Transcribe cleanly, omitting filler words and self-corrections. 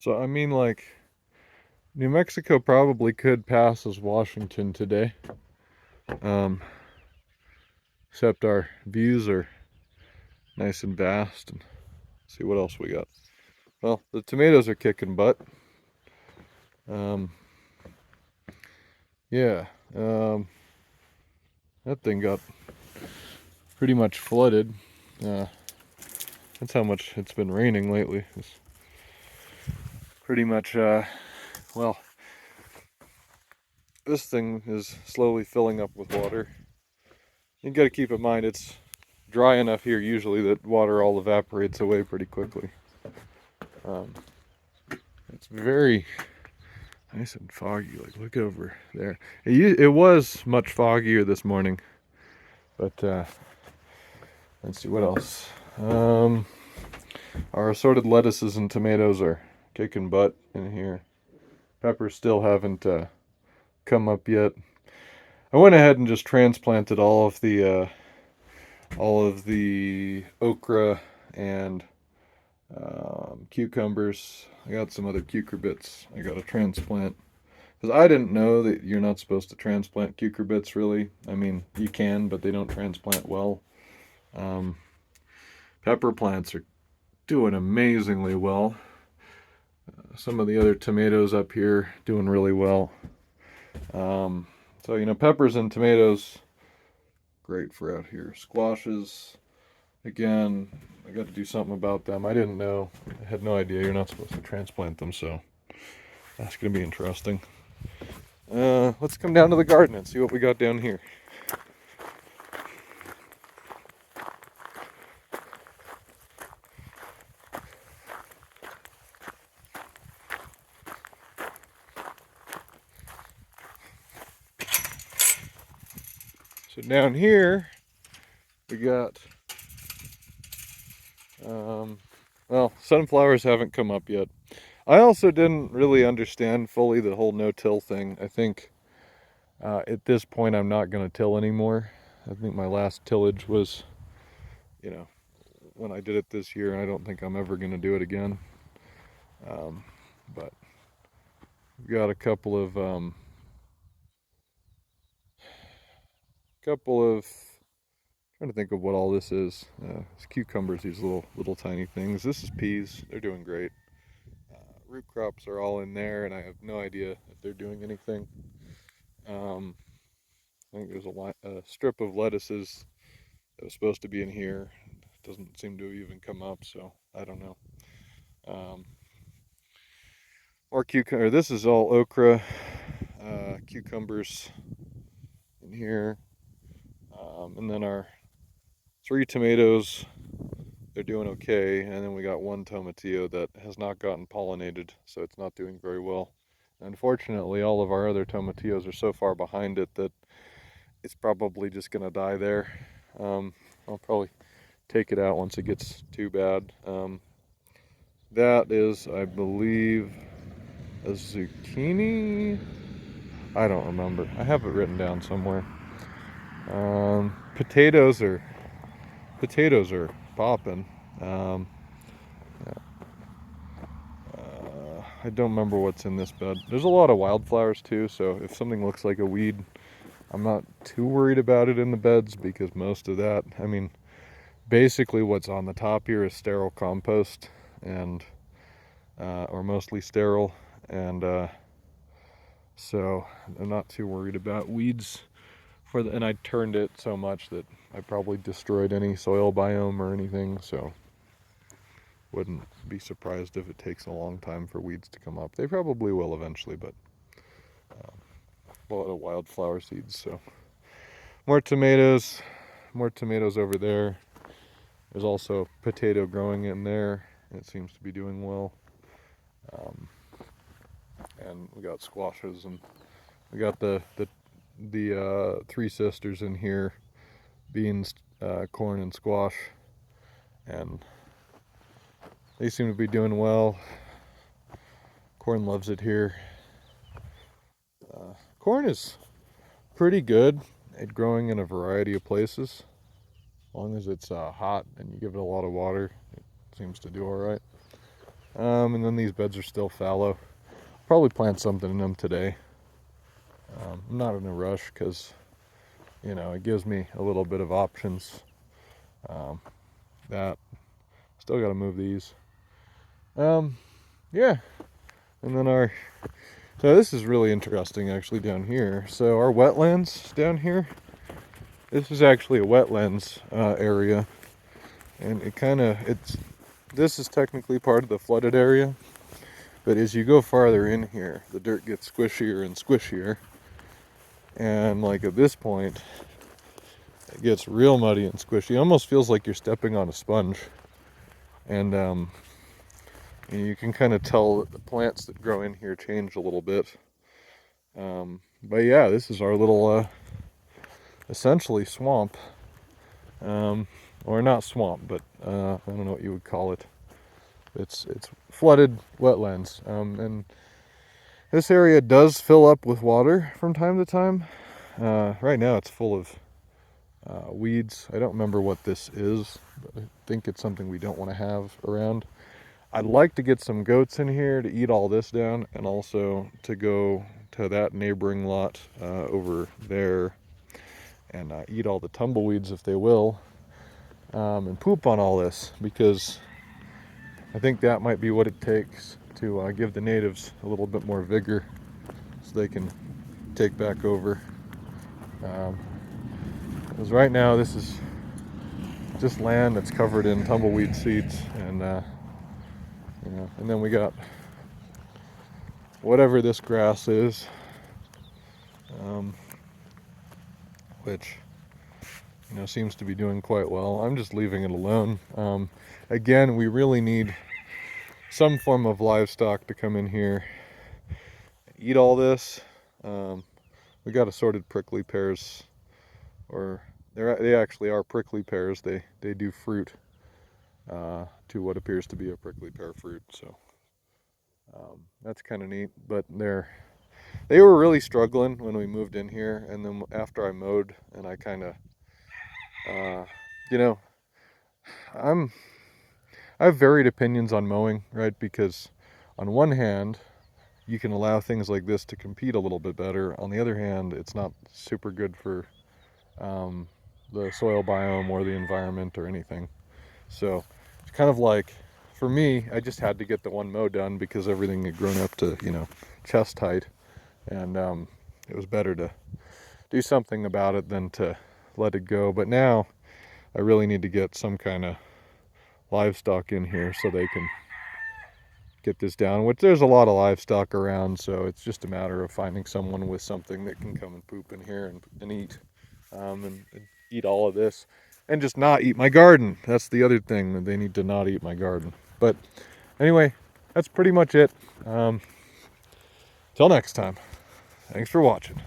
So, I mean, like, New Mexico probably could pass as Washington today. Um, Except our views are nice and vast. And see what else we got. Well, the tomatoes are kicking butt. Um, yeah, um, that thing got pretty much flooded. Uh, that's how much it's been raining lately. It's pretty much, well, this thing is slowly filling up with water. You gotta keep in mind it's dry enough here usually that water all evaporates away pretty quickly. Um, it's very nice and foggy. Like, look over there. It was much foggier this morning, but let's see what else. Our assorted lettuces and tomatoes are kicking butt in here. Peppers still haven't come up yet. I went ahead and just transplanted all of the okra and cucumbers. I got some other cucurbits I got to transplant because I didn't know that you're not supposed to transplant cucurbits. Really, I mean you can, but they don't transplant well. Um, Pepper plants are doing amazingly well. Some of the other tomatoes up here doing really well. Um, so peppers and tomatoes, great for out here. Squashes, again, I got to do something about them. I didn't know. I had no idea you're not supposed to transplant them, so that's going to be interesting. Let's come down to the garden and see what we got down here. So down here, we got, well, sunflowers haven't come up yet. I also didn't really understand fully the whole no-till thing. I think at this point I'm not going to till anymore. I think my last tillage was, you know, when I did it this year, and I don't think I'm ever going to do it again. But we've got a couple of trying to think of what all this is. It's cucumbers, these little tiny things. This is peas. They're doing great. Root crops are all in there, and I have no idea if they're doing anything. Um, I think there's a strip of lettuces that was supposed to be in here. It doesn't seem to have even come up, so I don't know. Um, more cucumber. This is all okra, cucumbers in here, and then our three tomatoes. They're doing okay, and then we got one tomatillo that has not gotten pollinated, so it's not doing very well. Unfortunately, all of our other tomatillos are so far behind it that it's probably just going to die there. I'll probably take it out once it gets too bad. That is, I believe, a zucchini. I don't remember. I have it written down somewhere. Um, potatoes are potatoes are popping. Um, I don't remember what's in this bed. There's a lot of wildflowers too, so if something looks like a weed, I'm not too worried about it in the beds because most of that, I mean, basically what's on the top here is sterile compost and or mostly sterile, and so I'm not too worried about weeds and I turned it so much that I probably destroyed any soil biome or anything, so wouldn't be surprised if it takes a long time for weeds to come up. They probably will eventually, but a lot of wildflower seeds. So more tomatoes over there. There's also potato growing in there. It seems to be doing well. And we got squashes, and we got the three sisters in here: beans, corn, and squash. And they seem to be doing well. Corn loves it here. Corn is pretty good at growing in a variety of places. As long as it's hot and you give it a lot of water, it seems to do all right. And then these beds are still fallow. Probably plant something in them today. I'm not in a rush because, you know, it gives me a little bit of options. That still got to move these. Yeah. And then so this is really interesting actually down here. So our wetlands down here, this is actually a wetlands area. And this is technically part of the flooded area. But as you go farther in here, the dirt gets squishier and squishier. And like at this point, it gets real muddy and squishy. It almost feels like you're stepping on a sponge. And you can kind of tell that the plants that grow in here change a little bit. But yeah, this is our little, essentially swamp. Or not swamp, but I don't know what you would call it. It's flooded wetlands. And this area does fill up with water from time to time. Right now it's full of weeds. I don't remember what this is, but I think it's something we don't want to have around. I'd like to get some goats in here to eat all this down, and also to go to that neighboring lot over there and eat all the tumbleweeds if they will, and poop on all this, because I think that might be what it takes to give the natives a little bit more vigor so they can take back over. Because right now this is just land that's covered in tumbleweed seeds, and you know, and then we got whatever this grass is, which, you know, seems to be doing quite well. I'm just leaving it alone. Again, we really need some form of livestock to come in here, eat all this. We got assorted prickly pears, or they actually are prickly pears. They do fruit to what appears to be a prickly pear fruit. So that's kind of neat. But they were really struggling when we moved in here, and then after I mowed, and I kind of, you know, I have varied opinions on mowing, right? Because on one hand, you can allow things like this to compete a little bit better. On the other hand, it's not super good for the soil biome or the environment or anything. So it's kind of like, for me, I just had to get the one mow done because everything had grown up to, you know, chest height. And it was better to do something about it than to let it go. But now I really need to get some kind of livestock in here so they can get this down, which there's a lot of livestock around, so it's just a matter of finding someone with something that can come and poop in here and eat, and eat all of this, and just not eat my garden. That's the other thing, that they need to not eat my garden. But anyway, that's pretty much it. Till next time, thanks for watching.